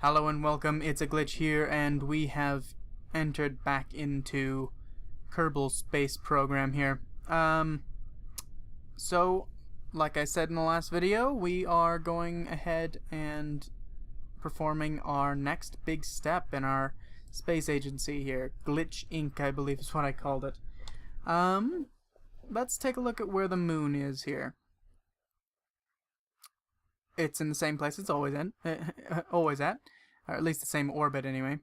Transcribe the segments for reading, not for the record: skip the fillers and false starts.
Hello and welcome, it's a glitch here, and we have entered back into Kerbal Space Program here. So, like I said in the last video, we are going ahead and performing our next big step in our space agency here. Glitch Inc., I believe is what I called it. Let's take a look at where the moon is here. It's in the same place it's always at, or at least the same orbit anyway.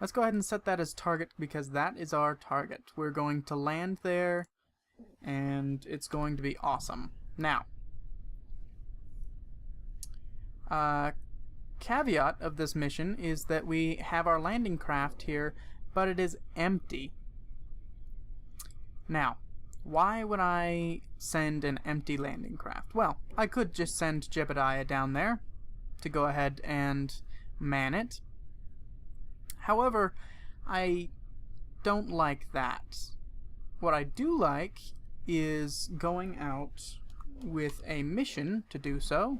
Let's go ahead and set that as target because that is our target. We're going to land there and it's going to be awesome. Now, caveat of this mission is that we have our landing craft here, but it is empty. Now, why would I send an empty landing craft? Well, I could just send Jebediah down there to go ahead and man it. However, I don't like that. What I do like is going out with a mission to do so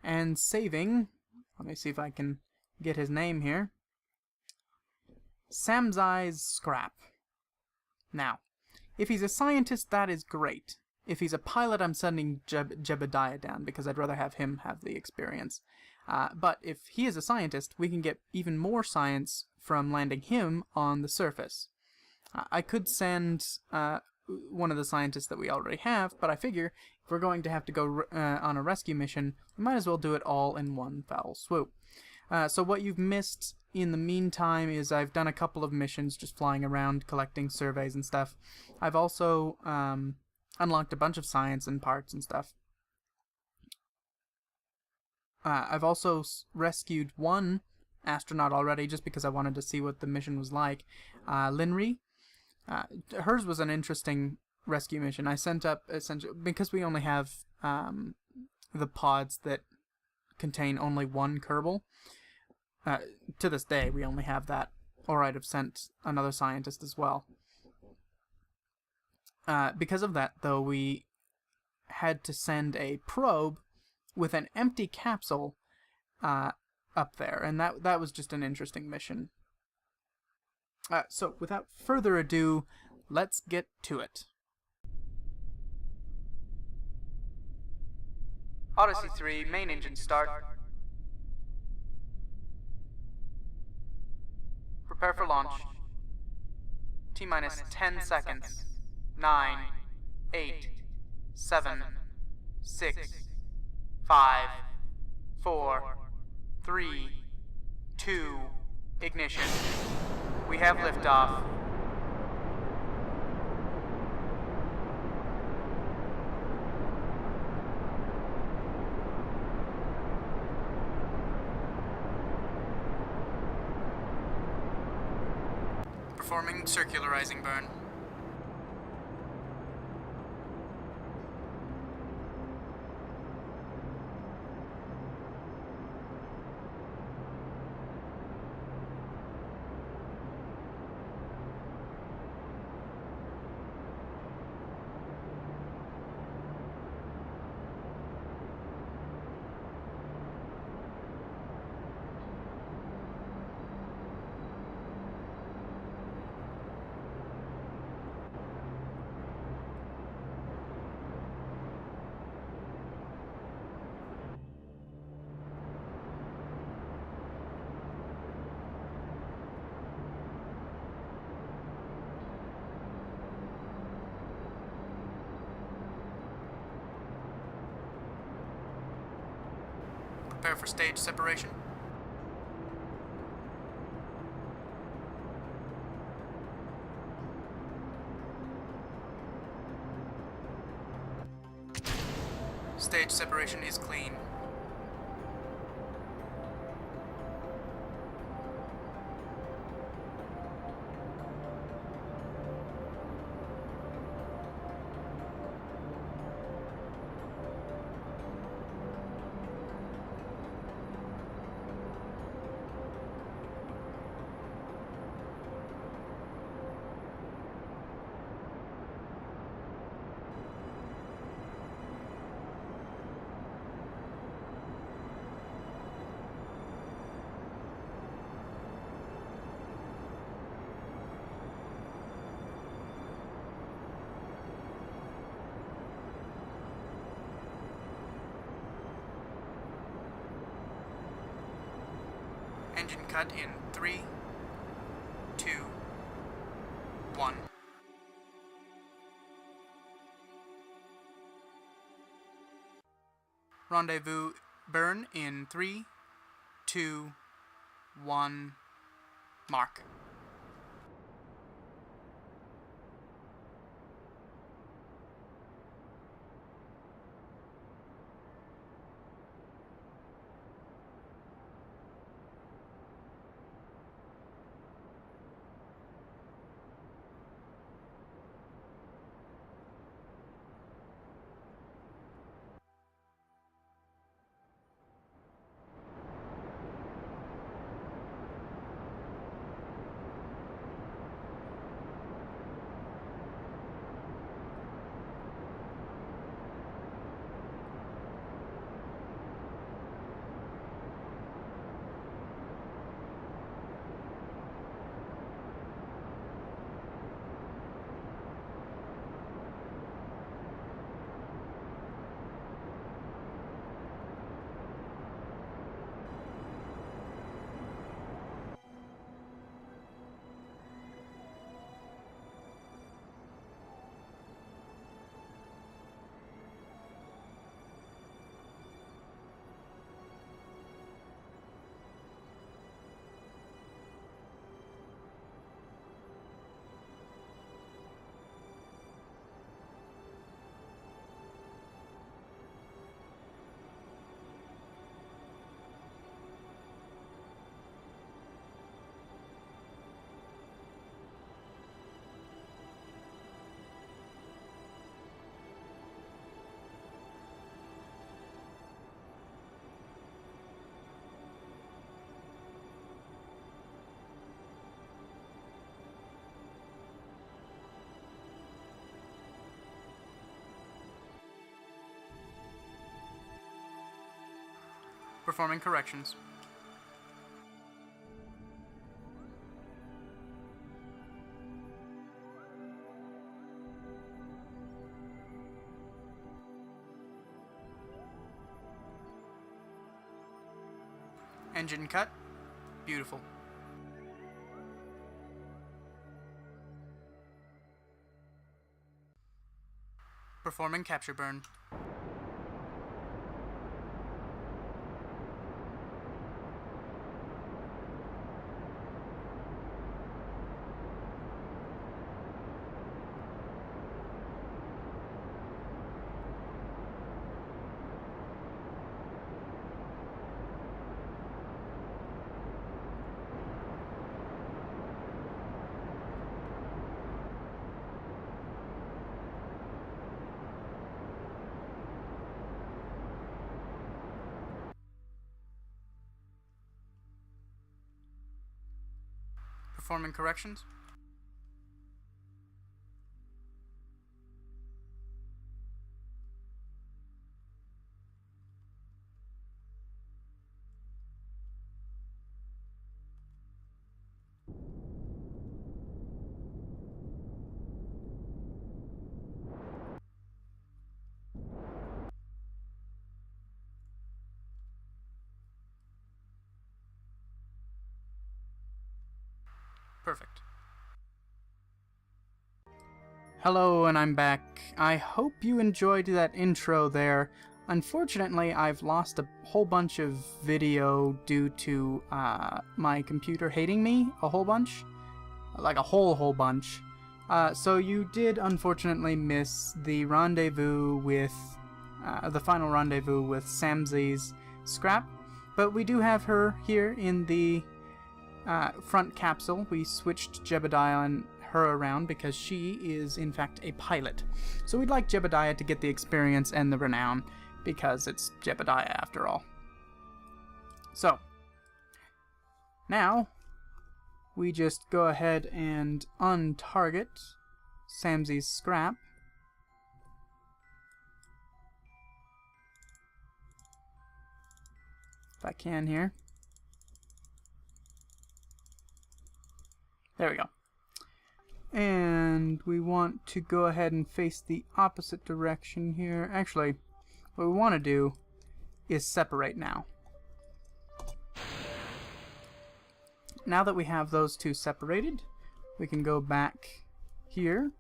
and saving, let me see if I can get his name here, Samzai's scrap. Now, if he's a scientist, that is great. If he's a pilot, I'm sending Jebediah down because I'd rather have him have the experience. But if he is a scientist, we can get even more science from landing him on the surface. I could send one of the scientists that we already have, but I figure if we're going to have to go on a rescue mission, we might as well do it all in one foul swoop. So what you've missed in the meantime is I've done a couple of missions just flying around collecting surveys and stuff. I've also unlocked a bunch of science and parts and stuff. I've also rescued one astronaut already just because I wanted to see what the mission was like. Linri. Hers was an interesting rescue mission. I sent up, essentially, because we only have the pods that contain only one Kerbal. To this day, we only have that, or I'd have sent another scientist as well. Because of that, though, we had to send a probe with an empty capsule up there, and that was just an interesting mission. So, without further ado, let's get to it. Odyssey 3, main engine start. Prepare for launch. T-minus 10 seconds. 9, 8, 7, 6, 5, 4, 3, 2, ignition. We have liftoff. Performing circularizing burn. Prepare for stage separation. Stage separation is clean. Engine cut in 3, 2, 1. Rendezvous burn in 3, 2, 1, mark. Performing corrections. Engine cut. Beautiful. Performing capture burn. Performing corrections. Perfect. Hello, and I'm back. I hope you enjoyed that intro there. Unfortunately, I've lost a whole bunch of video due to my computer hating me a whole bunch. Like a whole bunch. So you did unfortunately miss the rendezvous with, the final rendezvous with Samzi's scrap. But we do have her here in the front capsule. We switched Jebediah and her around because she is in fact a pilot. So we'd like Jebediah to get the experience and the renown because it's Jebediah after all. So now we just go ahead and untarget Samzi's scrap. If I can here. There we go. And we want to go ahead and face the opposite direction here. Actually, what we want to do is separate now. Now that we have those two separated, we can go back here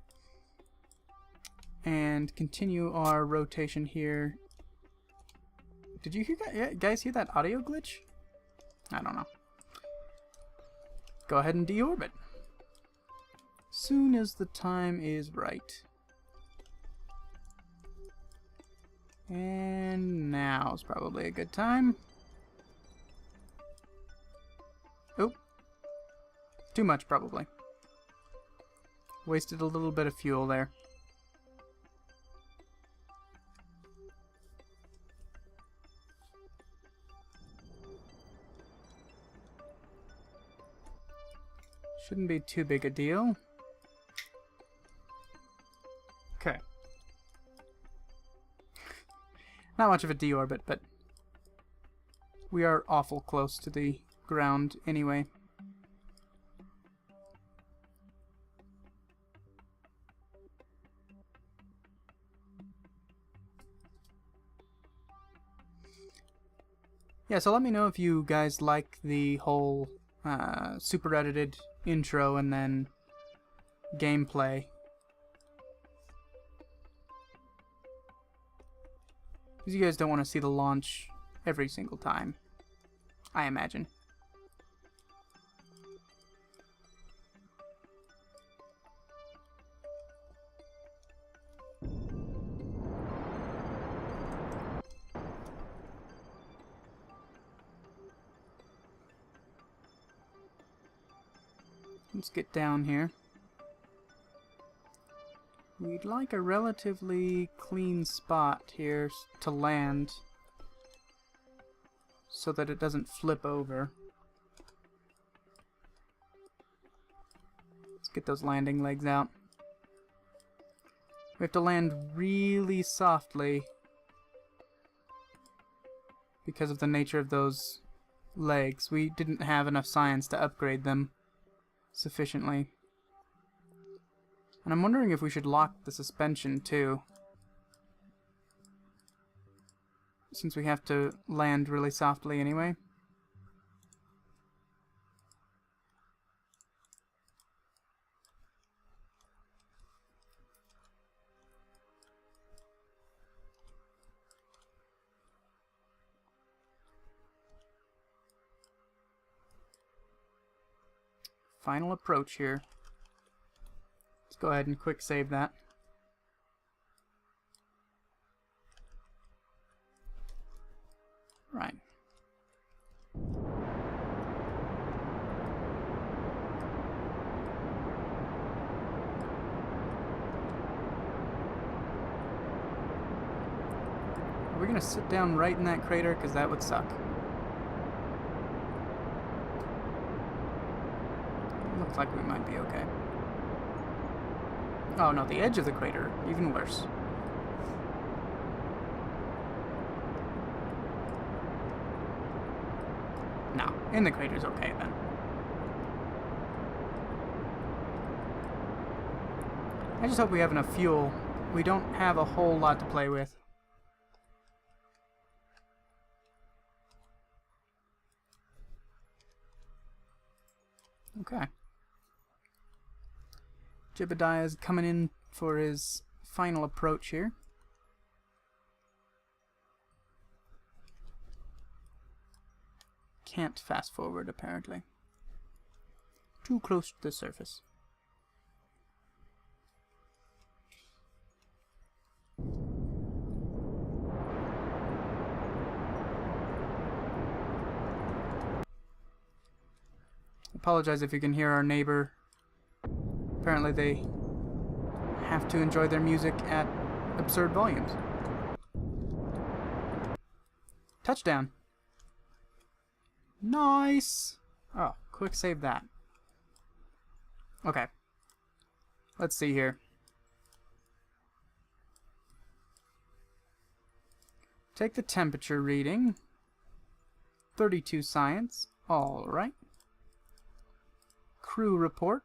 and continue our rotation here. Did you hear that? Yeah, guys, hear that audio glitch? I don't know. Go ahead and deorbit. Soon as the time is right. And now's probably a good time. Oh. Too much, probably. Wasted a little bit of fuel there. Shouldn't be too big a deal. Okay. Not much of a deorbit, but we are awful close to the ground anyway. Yeah, so let me know if you guys like the whole super edited intro and then gameplay. Because you guys don't want to see the launch every single time, I imagine. Let's get down here. We'd like a relatively clean spot here to land so that it doesn't flip over. Let's get those landing legs out. We have to land really softly because of the nature of those legs. We didn't have enough science to upgrade them sufficiently. And I'm wondering if we should lock the suspension too, since we have to land really softly anyway. Final approach here. Let's go ahead and quick save that. Right. Are we gonna sit down right in that crater? Because that would suck. Looks like we might be okay. Oh no, the edge of the crater, even worse. No, in the crater's okay then. I just hope we have enough fuel. We don't have a whole lot to play with. Okay. Jebediah's coming in for his final approach here. Can't fast forward, apparently. Too close to the surface. Apologize if you can hear our neighbor. Apparently they have to enjoy their music at absurd volumes. Touchdown. Nice. Oh, quick save that. Okay. Let's see here. Take the temperature reading. 32 science. All right. Crew report.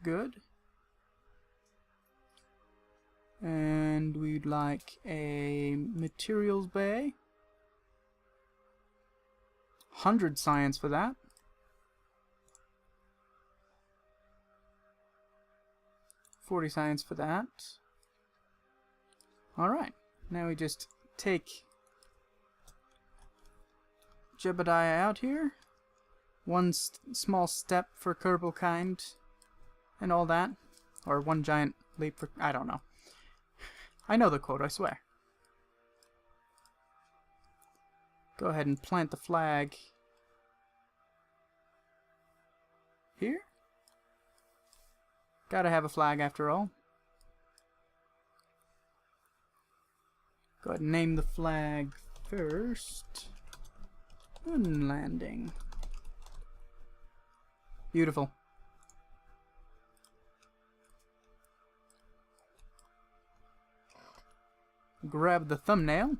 Good. And we'd like a materials bay. 100 science for that. 40 science for that. Alright, now we just take Jebediah out here. One small step for Kerbal kind and all that. Or one giant leap for... I don't know. I know the quote, I swear. Go ahead and plant the flag here. Gotta have a flag after all. Go ahead and name the flag first. Moon landing. Beautiful. Grab the thumbnail.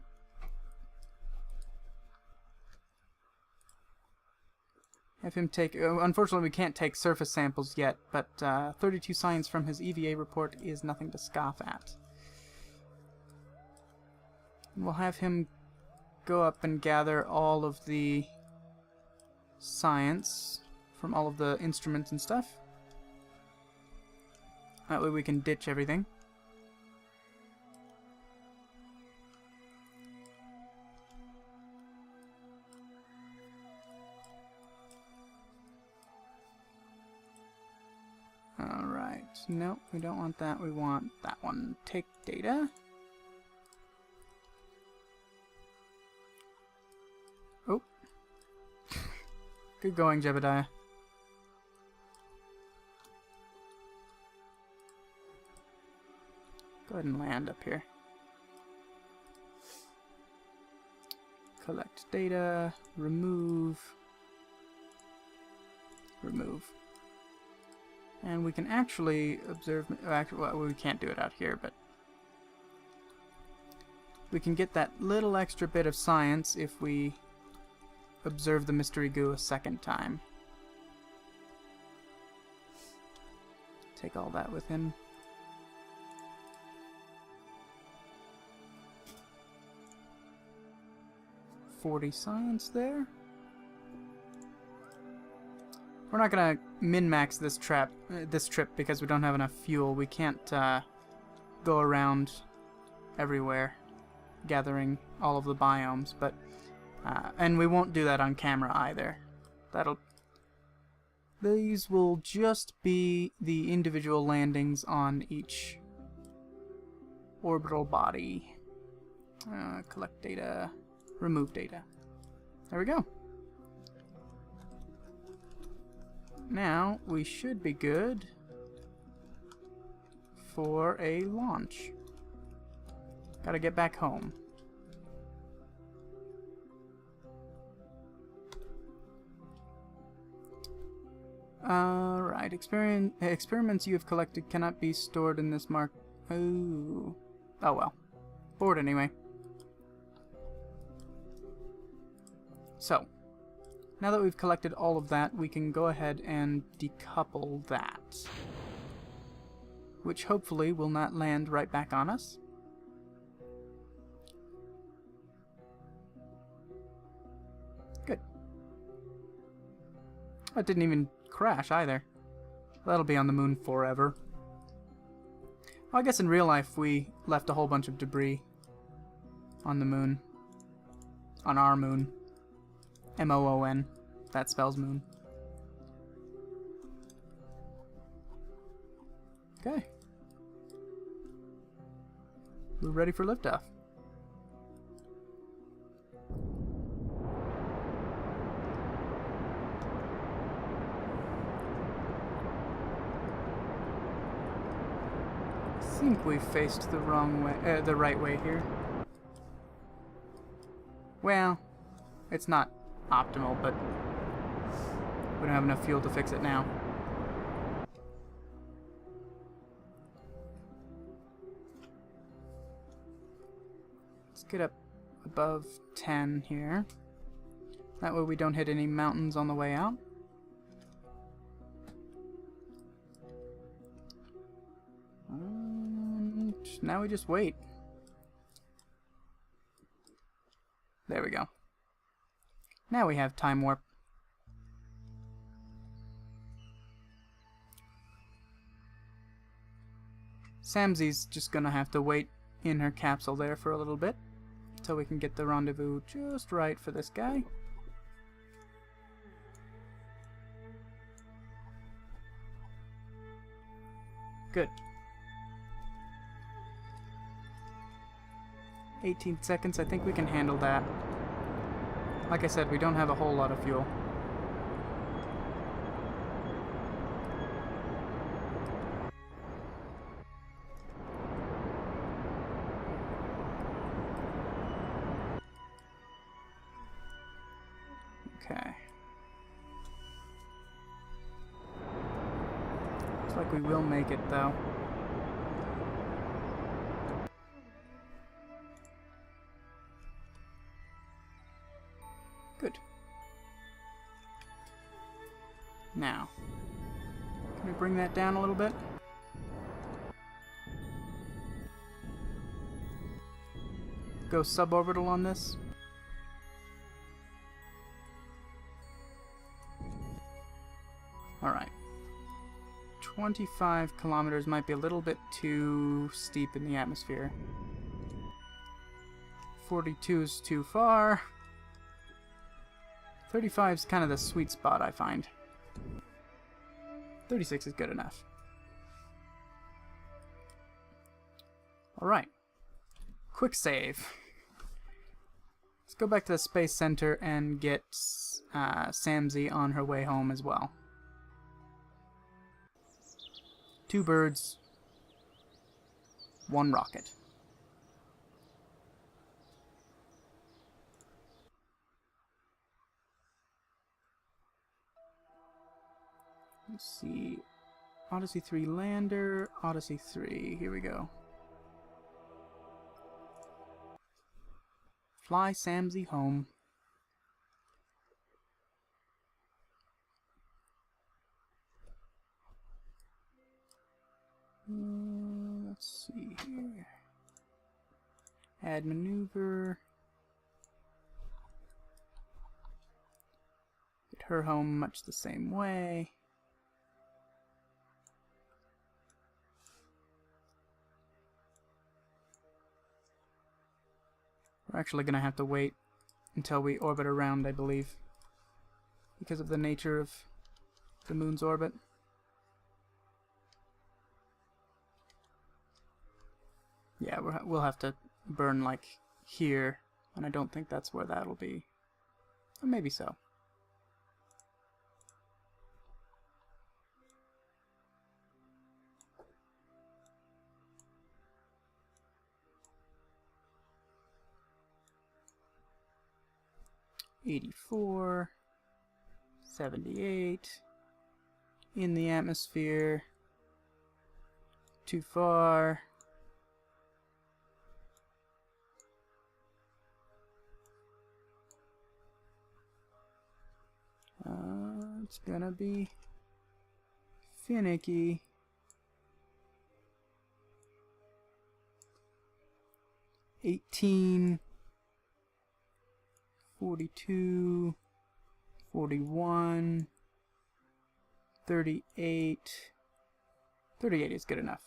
Have him take... unfortunately, we can't take surface samples yet, but 32 science from his EVA report is nothing to scoff at. We'll have him go up and gather all of the science from all of the instruments and stuff. That way we can ditch everything. Alright, nope, we don't want that, we want that one. Take data. Oh. Good going, Jebediah. Go ahead and land up here. Collect data, remove. And we can actually observe... Actually, well, we can't do it out here, but... we can get that little extra bit of science if we observe the mystery goo a second time. Take all that with him. $40 science there. We're not gonna min-max this trip because we don't have enough fuel. We can't go around everywhere gathering all of the biomes, but and we won't do that on camera either. These will just be the individual landings on each orbital body. Collect data, remove data. There we go. Now, we should be good for a launch. Gotta get back home. Alright, experiments you have collected cannot be stored in this mark. Oh well. Board anyway. So, now that we've collected all of that, we can go ahead and decouple that. Which hopefully will not land right back on us. Good. That didn't even crash either. That'll be on the moon forever. Well, I guess in real life we left a whole bunch of debris on the moon. On our moon. M-O-O-N. That spells moon. Okay. We're ready for liftoff. I think we faced the wrong way, the right way here. Well, it's not optimal, but we don't have enough fuel to fix it now. Let's get up above 10 here. That way we don't hit any mountains on the way out. And now we just wait. There we go. Now we have time warp. Samsy's just gonna have to wait in her capsule there for a little bit until we can get the rendezvous just right for this guy. Good. 18 seconds, I think we can handle that. Like I said, we don't have a whole lot of fuel. Okay. Looks like we will make it, though. Good. Now, can we bring that down a little bit? Go suborbital on this. Alright. 25 kilometers might be a little bit too steep in the atmosphere. 42 is too far. 35 is kind of the sweet spot, I find. 36 is good enough. Alright. Quick save. Let's go back to the Space Center and get Samsy on her way home as well. 2 birds, 1 rocket. Let's see. Odyssey 3 lander, Odyssey 3. Here we go. Fly Samsy home. Let's see here. Add maneuver. Get her home much the same way. We're actually going to have to wait until we orbit around, I believe, because of the nature of the moon's orbit. Yeah, we'll have to burn, like, here, and I don't think that's where that'll be. Or maybe so. $84, 78, in the atmosphere, too far. It's gonna be finicky. $18, 42, 41, 38. 38 is good enough.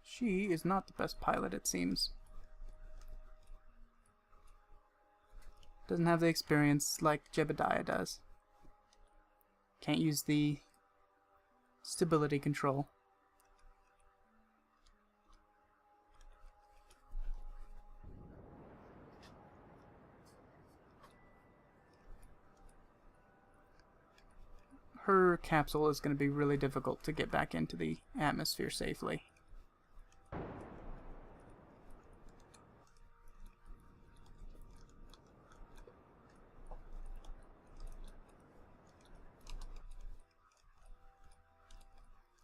She is not the best pilot, it seems. Doesn't have the experience like Jebediah does. Can't use the stability control. Her capsule is going to be really difficult to get back into the atmosphere safely.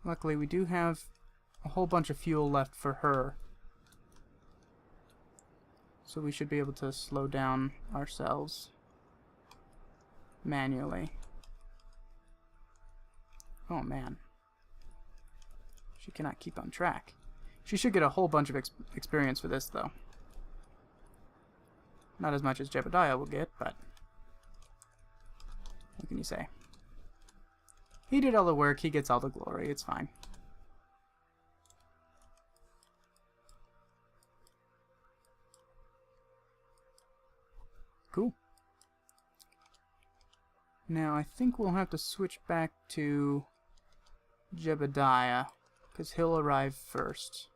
Luckily, we do have a whole bunch of fuel left for her. So we should be able to slow down ourselves manually. Oh man. She cannot keep on track. She should get a whole bunch of experience for this, though. Not as much as Jebediah will get, but what can you say? He did all the work, he gets all the glory, it's fine. Cool. Now, I think we'll have to switch back to Jebediah, because he'll arrive first.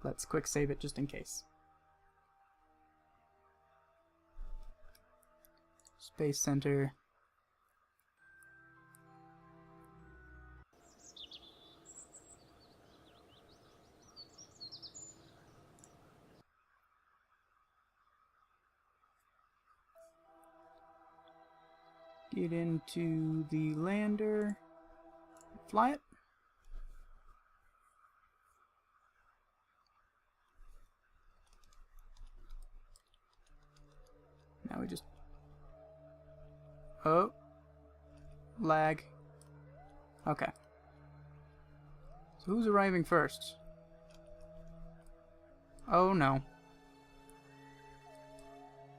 Let's quick save it just in case. Space Center. Get into the lander. Fly it. Now we just... Oh. Lag. Okay. So who's arriving first? Oh no.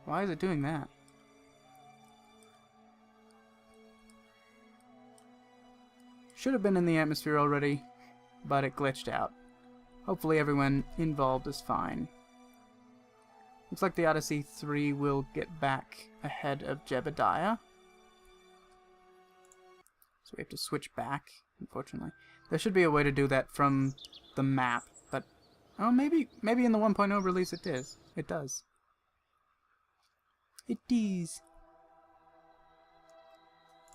Why is it doing that? Should have been in the atmosphere already, but it glitched out. Hopefully everyone involved is fine. Looks like the Odyssey 3 will get back ahead of Jebediah. So we have to switch back, unfortunately. There should be a way to do that from the map, but oh, maybe in the 1.0 release it is. It does. It is.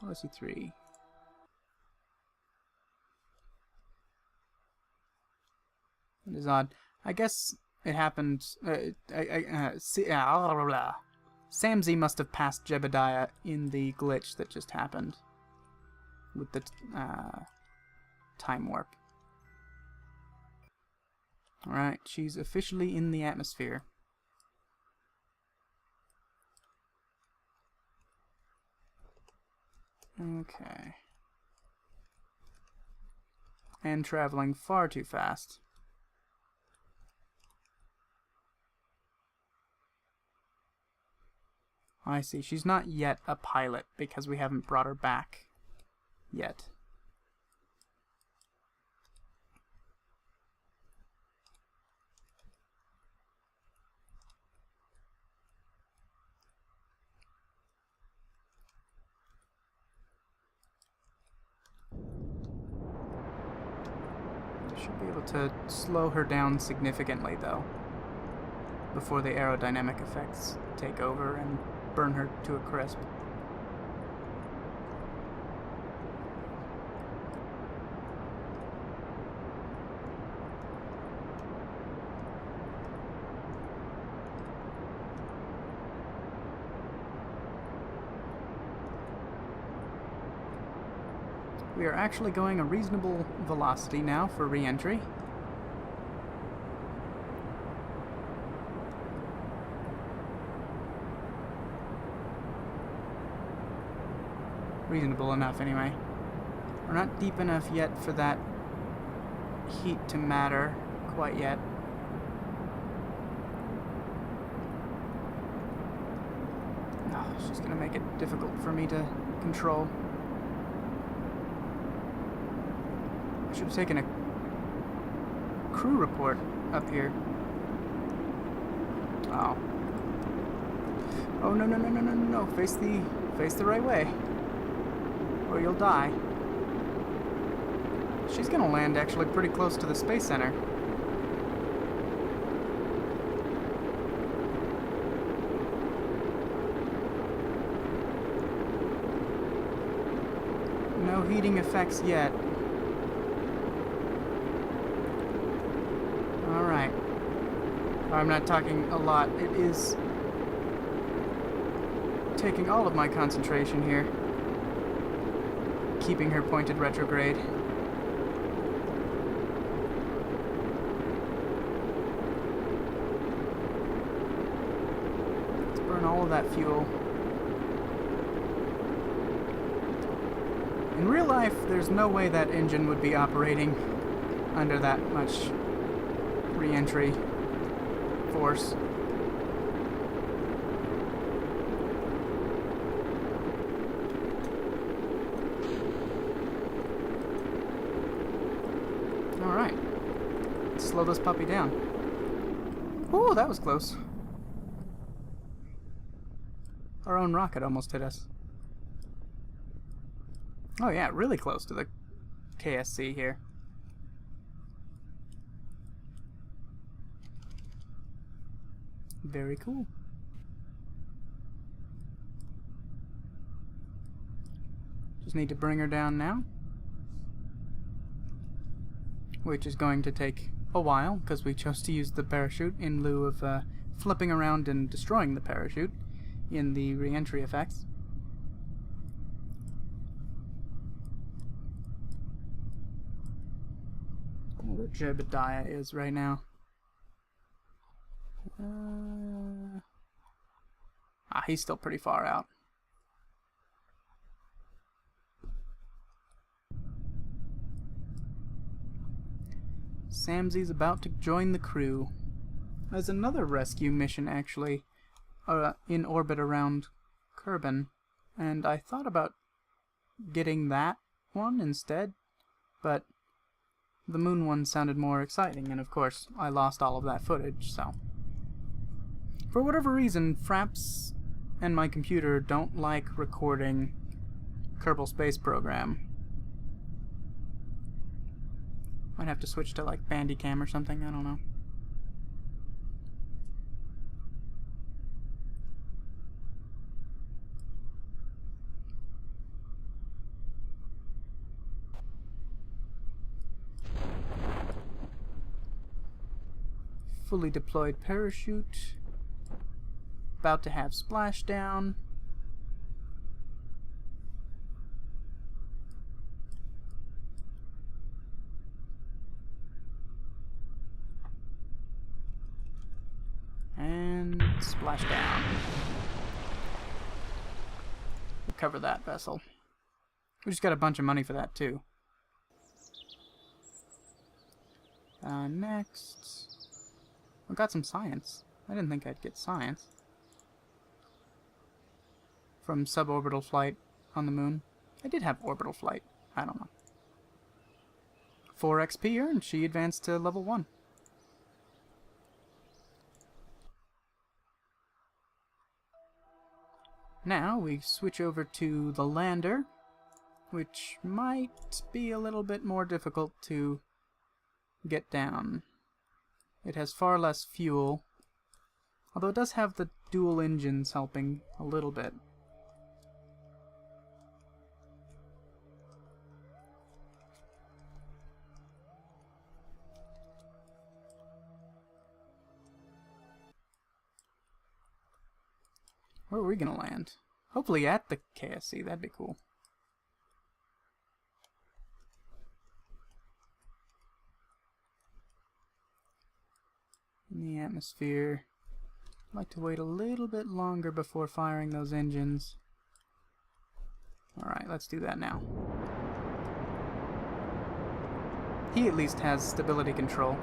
Odyssey 3. It is odd. I guess it happened. Samsey must have passed Jebediah in the glitch that just happened with the time warp. Alright, she's officially in the atmosphere. Okay. And traveling far too fast. I see. She's not yet a pilot because we haven't brought her back yet. Should be able to slow her down significantly, though, before the aerodynamic effects take over and burn her to a crisp. We are actually going a reasonable velocity now for re-entry. Reasonable enough, anyway. We're not deep enough yet for that heat to matter quite yet. Oh, she's gonna make it difficult for me to control. I should have taken a crew report up here. Oh. Oh, no, no, no, no, no, no, no. Face the right way, or you'll die. She's gonna land actually pretty close to the Space Center. No heating effects yet. Alright. I'm not talking a lot. It is taking all of my concentration here, keeping her pointed retrograde. Let's burn all of that fuel. In real life, there's no way that engine would be operating under that much re-entry force. Alright. Slow this puppy down. Ooh, that was close. Our own rocket almost hit us. Oh yeah, really close to the KSC here. Very cool. Just need to bring her down now. Which is going to take a while, because we chose to use the parachute in lieu of flipping around and destroying the parachute in the re-entry effects. I don't know where Jebediah is right now. He's still pretty far out. Samsy's about to join the crew. There's another rescue mission, actually, in orbit around Kerbin, and I thought about getting that one instead, but the moon one sounded more exciting, and of course, I lost all of that footage, so... For whatever reason, FRAPS and my computer don't like recording Kerbal Space Program. Might have to switch to like Bandicam or something, I don't know. Fully deployed parachute. About to have splashdown. And splashdown. Recover that vessel. We just got a bunch of money for that too. Next. We got some science. I didn't think I'd get science. From suborbital flight on the moon. I did have orbital flight. I don't know. 4 XP earned. She advanced to level 1. Now we switch over to the lander, which might be a little bit more difficult to get down. It has far less fuel, although it does have the dual engines helping a little bit. Where are we gonna land? Hopefully at the KSC, that'd be cool. In the atmosphere. I'd like to wait a little bit longer before firing those engines. Alright, let's do that now. He at least has stability control.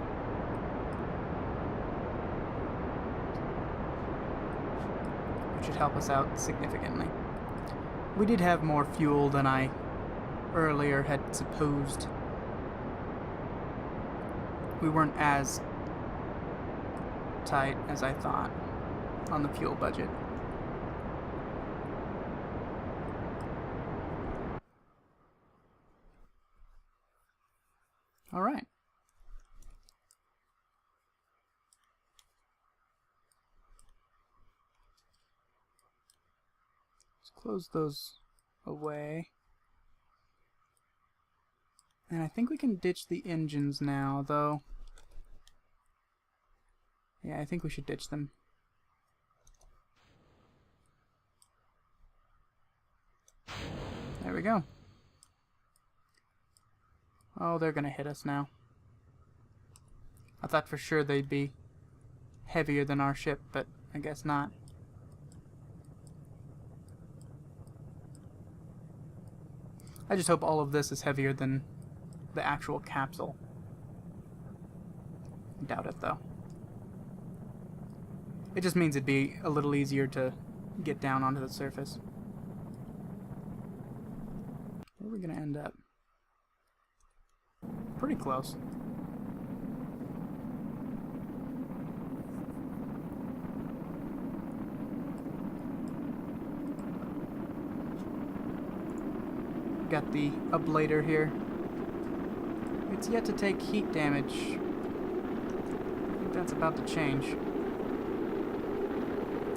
Should help us out significantly. We did have more fuel than I earlier had supposed. We weren't as tight as I thought on the fuel budget. All right. Close those away. And I think we can ditch the engines now, though. Yeah, I think we should ditch them. There we go. Oh, they're gonna hit us now. I thought for sure they'd be heavier than our ship, but I guess not. I just hope all of this is heavier than the actual capsule. Doubt it, though. It just means it'd be a little easier to get down onto the surface. Where are we gonna end up? Pretty close. Got the ablator here. It's yet to take heat damage. I think that's about to change.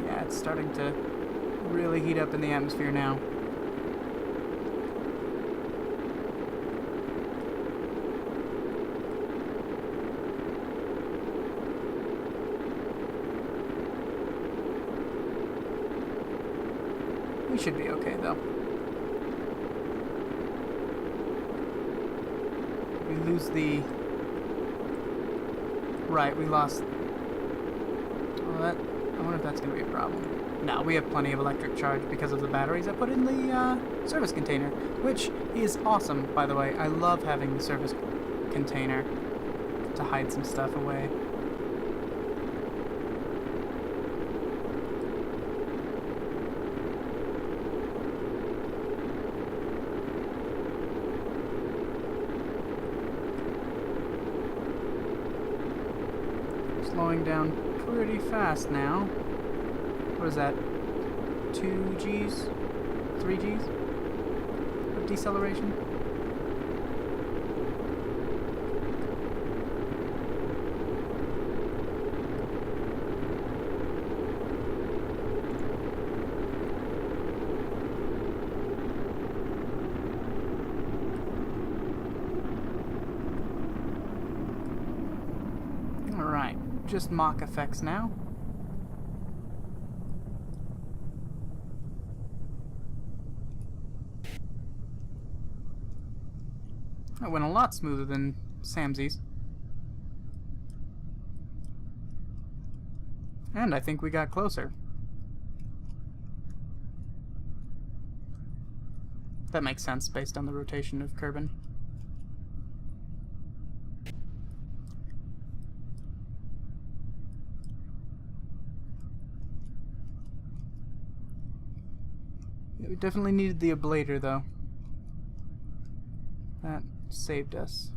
Yeah, it's starting to really heat up in the atmosphere now. We should be okay, though. We lose the... Right, we lost... Well, that... I wonder if that's going to be a problem. No, we have plenty of electric charge because of the batteries I put in the service container, which is awesome, by the way. I love having the service container to hide some stuff away. Slowing down pretty fast now. What is that? 2 Gs? 3 Gs? Of deceleration? Alright, just Mach effects now. That went a lot smoother than Samsy's. And I think we got closer. That makes sense based on the rotation of Kerbin. Yeah, we definitely needed the ablator, though. That saved us.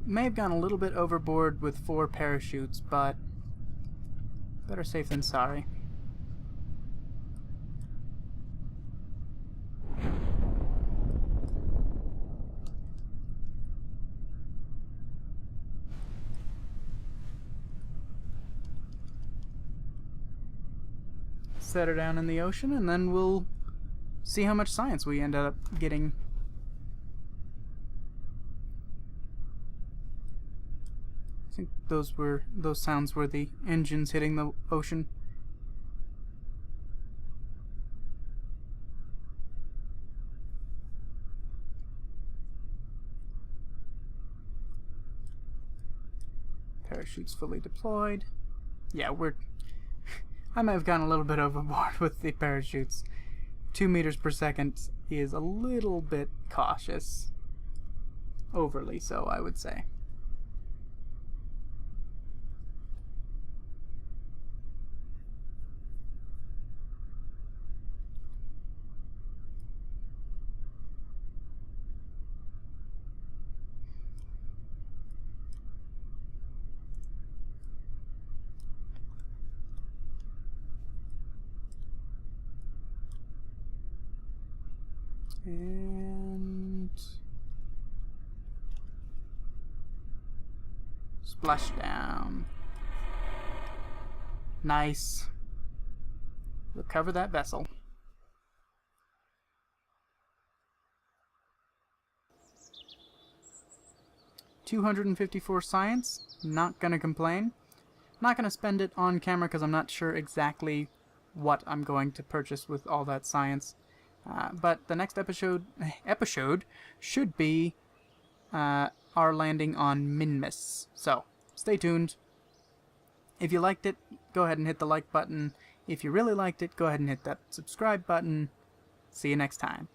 May have gone a little bit overboard with 4 parachutes, but better safe than sorry. Set her down in the ocean, and then we'll see how much science we end up getting. I think those sounds were the engines hitting the ocean. Parachutes fully deployed. Yeah, I might have gone a little bit overboard with the parachutes. 2 meters per second is a little bit cautious. Overly so, I would say. And splashdown. Nice. Recover that vessel. $254 science. Not gonna complain. Not gonna spend it on camera because I'm not sure exactly what I'm going to purchase with all that science. But the next episode should be our landing on Minmus. So, stay tuned. If you liked it, go ahead and hit the like button. If you really liked it, go ahead and hit that subscribe button. See you next time.